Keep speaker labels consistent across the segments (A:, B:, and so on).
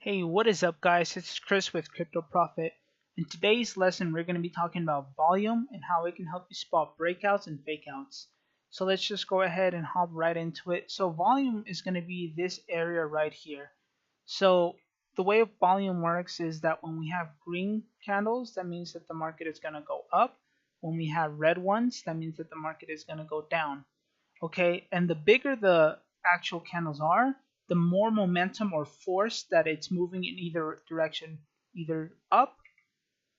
A: Hey, what is up guys? It's Chris with Crypto Profit. In today's lesson, we're going to be talking about volume and how it can help you spot breakouts and fakeouts. So let's just go ahead and hop right into it. So volume is going to be this area right here. So the way volume works is that when we have green candles, that means that the market is going to go up. When we have red ones, that means that the market is going to go down. Okay, and the bigger the actual candles are, the more momentum or force that it's moving in either direction, either up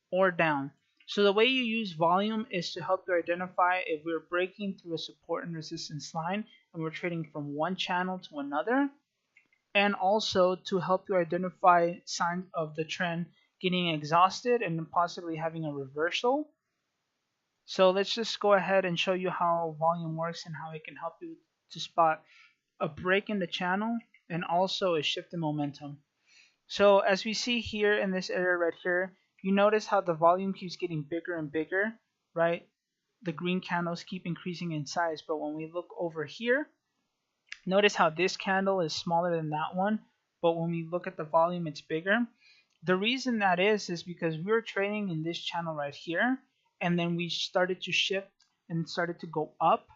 A: or down. So the way you use volume is to help you identify if we're breaking through a support and resistance line and we're trading from one channel to another, and also to help you identify signs of the trend getting exhausted and possibly having a reversal. So let's just go ahead and show you how volume works and how it can help you to spot a break in the channel and also a shift in momentum. So as we see here in this area right here, you notice how the volume keeps getting bigger and bigger, right? The green candles keep increasing in size, but when we look over here, notice how this candle is smaller than that one, but when we look at the volume, it's bigger. The reason that is because we were trading in this channel right here, and then we started to shift and started to go up,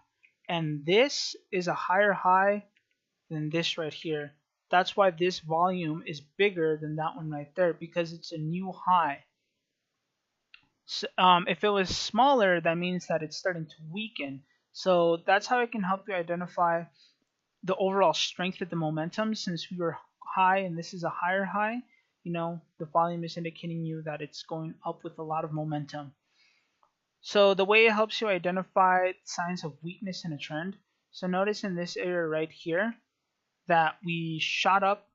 A: and this is a higher high than this right here. That's why this volume is bigger than that one right there, because it's a new high. So, if it was smaller, that means that it's starting to weaken. So that's how it can help you identify the overall strength of the momentum. Since we were high and this is a higher high, the volume is indicating you that it's going up with a lot of momentum. So the way it helps you identify signs of weakness in a trend. So notice in this area right here that we shot up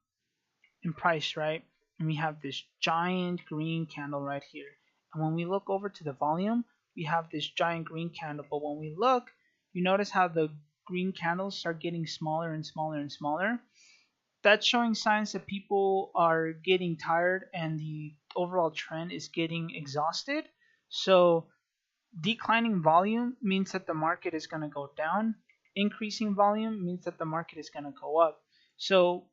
A: in price, right? And we have this giant green candle right here. And when we look over to the volume, we have this giant green candle. But when we look, you notice how the green candles start getting smaller and smaller and smaller. That's showing signs that people are getting tired and the overall trend is getting exhausted. So declining volume means that the market is going to go down. Increasing volume means that the market is going to go up. So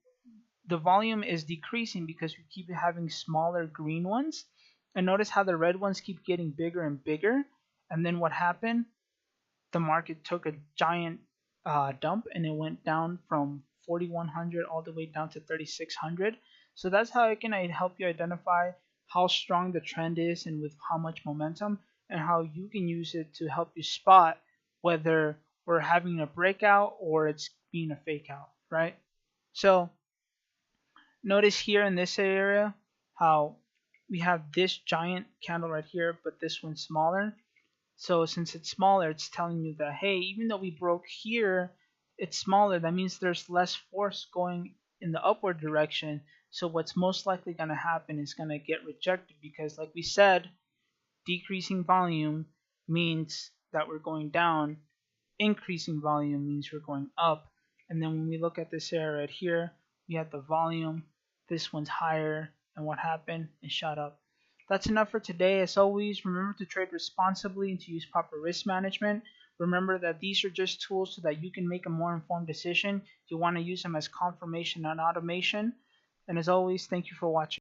A: the volume is decreasing because we keep having smaller green ones. And notice how the red ones keep getting bigger and bigger. And then what happened? The market took a giant dump and it went down from 4,100 all the way down to 3,600. So that's how it can help you identify how strong the trend is and with how much momentum, and how you can use it to help you spot whether we're having a breakout or it's being a fake out, right? So notice here in this area how we have this giant candle right here, but this one's smaller. So since it's smaller, it's telling you that, hey, even though we broke here, it's smaller. That means there's less force going in the upward direction. So what's most likely going to happen is going to get rejected, because like we said, decreasing volume means that we're going down. Increasing volume means we're going up. And then when we look at this area right here, we have the volume. This one's higher. And what happened? It shot up. That's enough for today. As always, remember to trade responsibly and to use proper risk management. Remember that these are just tools so that you can make a more informed decision. You want to use them as confirmation and automation. And as always, thank you for watching.